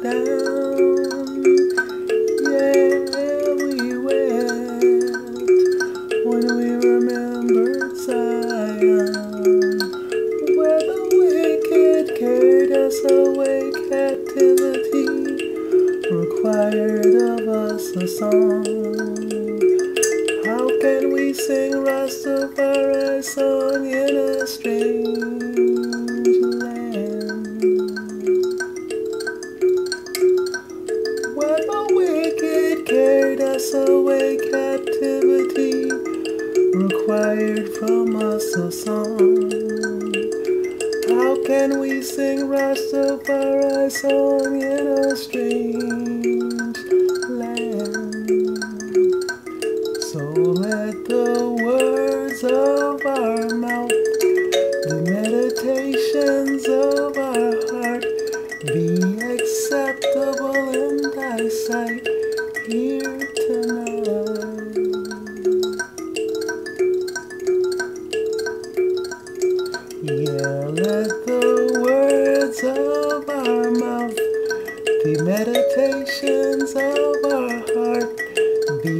down. Yeah, we wept when we remembered Zion, where the wicked carried us away. Captivity required of us a song. How can we sing Rastafari song in a strange land, where the wicked carried us away? Captivity required from us a song. How can we sing Rastafari song in a strange land? So let the words of our mouth, the meditations of our heart be acceptable in thy sight here tonight. Yeah, let the words of our mouth, the meditations of our heart be